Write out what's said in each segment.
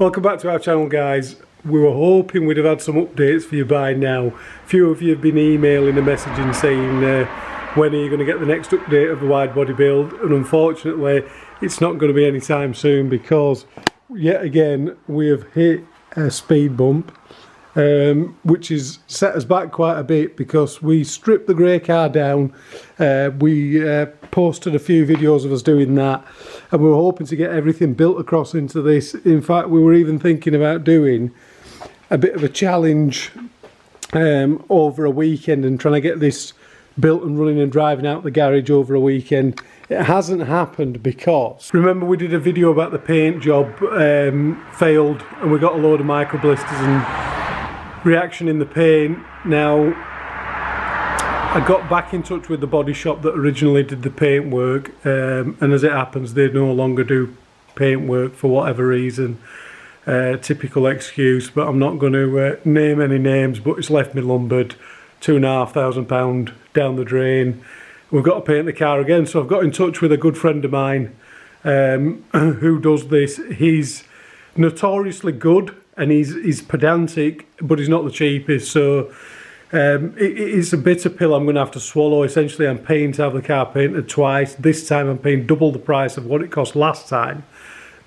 Welcome back to our channel, guys. We were hoping we'd have had some updates for you by now. A few of you have been emailing a message and saying when are you going to get the next update of the wide body build, and unfortunately it's not going to be anytime soon because yet again we have hit a speed bump, which has set us back quite a bit because we stripped the grey car down. We posted a few videos of us doing that, and we were hoping to get everything built across into this. In fact, we were even thinking about doing a bit of a challenge over a weekend and trying to get this built and running and driving out the garage over a weekend. It hasn't happened because, remember, we did a video about the paint job failed and we got a load of micro blisters and reaction in the paint. Now I got back in touch with the body shop that originally did the paint work, and as it happens they no longer do paint work for whatever reason. Typical excuse, but I'm not going to name any names, but it's left me lumbered, £2,500 down the drain. We've got to paint the car again, so I've got in touch with a good friend of mine who does this. He's notoriously good and he's pedantic, but he's not the cheapest, so it's a bitter pill I'm going to have to swallow. Essentially, I'm paying to have the car painted twice. This time I'm paying double the price of what it cost last time,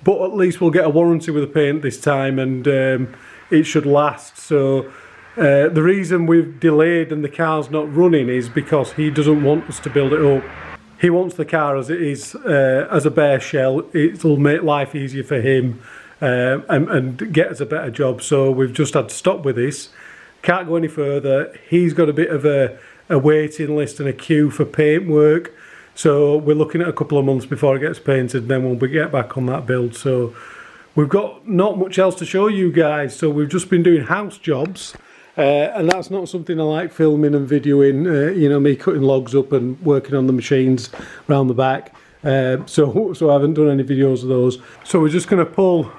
but at least we'll get a warranty with the paint this time, and it should last. So the reason we've delayed and the car's not running is because he doesn't want us to build it up. He wants the car as it is, as a bare shell. It'll make life easier for him and get us a better job. So we've just had to stop with this. Can't go any further. He's got a bit of a waiting list and a queue for paint work, so we're looking at a couple of months before it gets painted, and then we'll get back on that build. So we've got not much else to show you guys, so we've just been doing house jobs, and that's not something I like filming and videoing, you know, me cutting logs up and working on the machines around the back, so I haven't done any videos of those. So we're just going to pull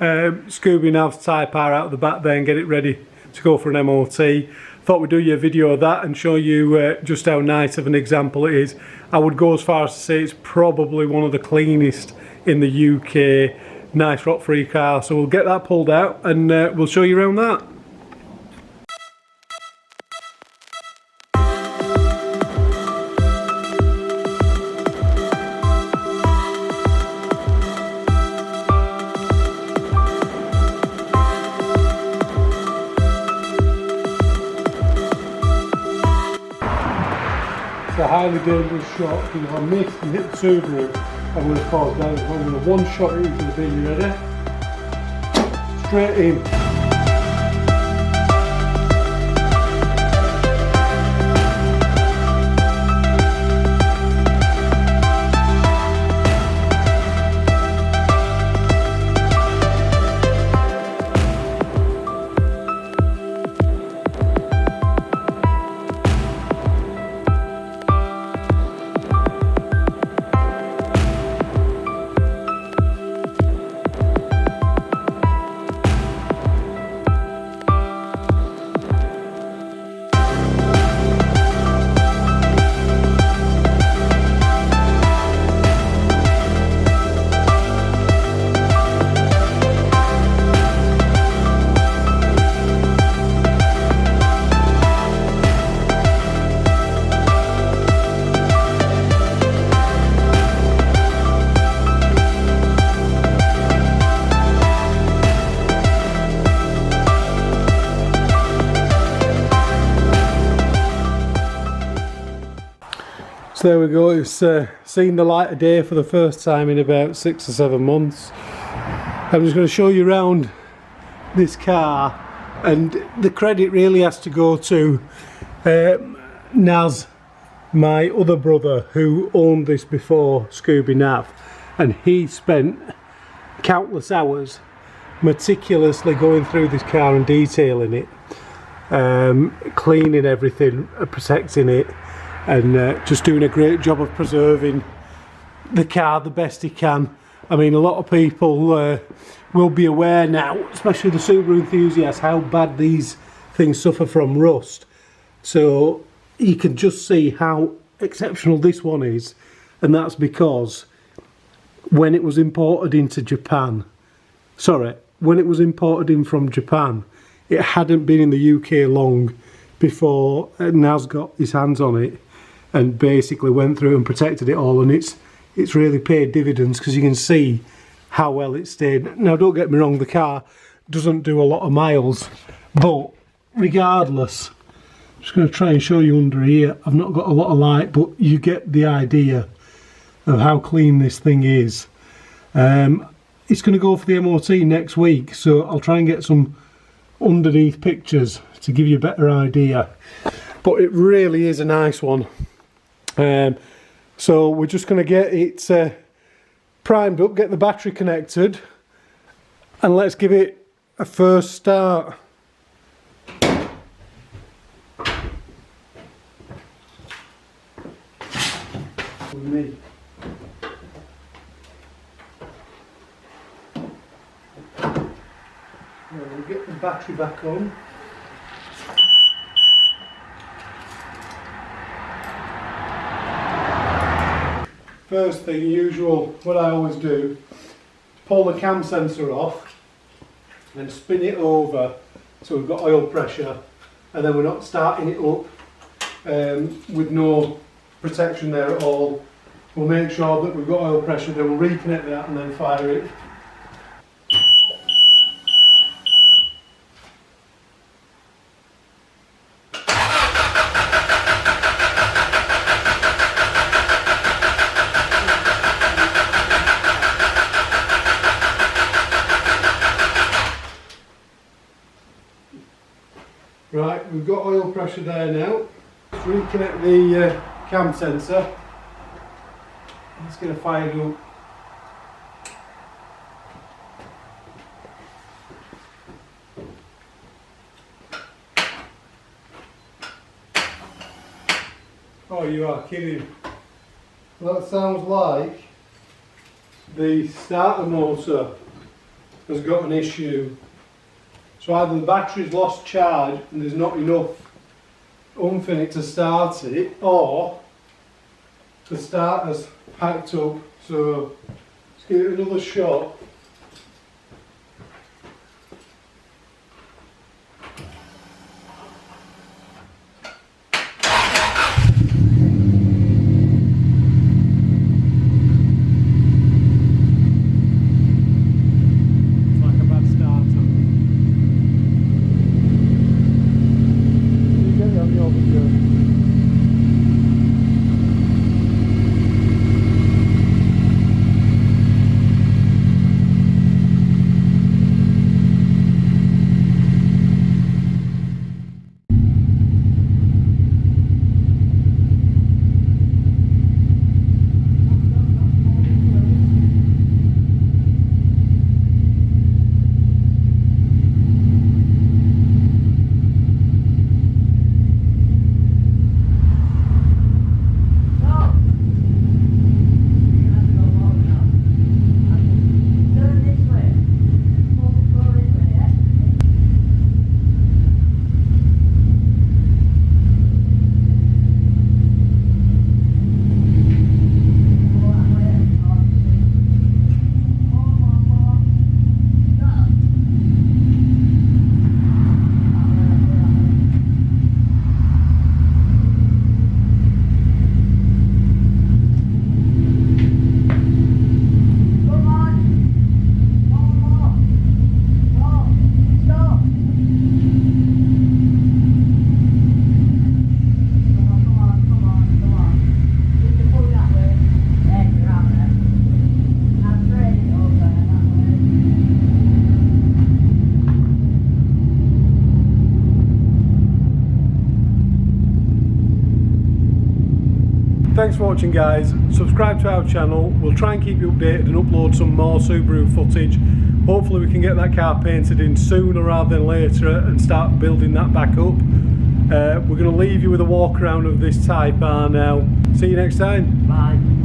Scooby Nav's tyre power out of the back there and get it ready to go for an MOT. Thought we'd do you a video of that and show you just how nice of an example it is. I would go as far as to say it's probably one of the cleanest in the UK. Nice rock free car, so we'll get that pulled out and we'll show you around that. It's a highly dangerous shot because if I miss and hit the Subaru, I'm going to fall down. I'm going to one shot it into the bin. You ready? Straight in. So there we go, it's seen the light of day for the first time in about 6 or 7 months. I'm just going to show you around this car, and the credit really has to go to Naz, my other brother, who owned this before Scooby Nav, and he spent countless hours meticulously going through this car and detailing it, cleaning everything, protecting it, and just doing a great job of preserving the car the best he can. I mean, a lot of people will be aware now, especially the Subaru enthusiasts, how bad these things suffer from rust. So you can just see how exceptional this one is, and that's because when it was imported into Japan, sorry, when it was imported in from Japan, it hadn't been in the UK long before Naz got his hands on it and basically went through and protected it all, and it's really paid dividends, because you can see how well it stayed. Now don't get me wrong, the car doesn't do a lot of miles, but regardless, I'm just going to try and show you under here. I've not got a lot of light, but you get the idea of how clean this thing is. It's going to go for the MOT next week, so I'll try and get some underneath pictures to give you a better idea, but it really is a nice one. So we're just going to get it primed up, get the battery connected, and let's give it a first start. With me. We'll get the battery back on. First thing, usual, what I always do, pull the cam sensor off and spin it over so we've got oil pressure, and then we're not starting it up with no protection there at all. We'll make sure that we've got oil pressure, then we'll reconnect that and then fire it. Right, we've got oil pressure there now. Let's reconnect the cam sensor. Let's get a fire up. Oh, you are kidding. Well, that sounds like the starter motor has got an issue. So either the battery's lost charge and there's not enough oomph in it to start it, or the starter's packed up. So let's give it another shot. Thanks for watching, guys. Subscribe to our channel. We'll try and keep you updated and upload some more Subaru footage. Hopefully we can get that car painted in sooner rather than later and start building that back up. We're going to leave you with a walk around of this Type R now. See you next time. Bye.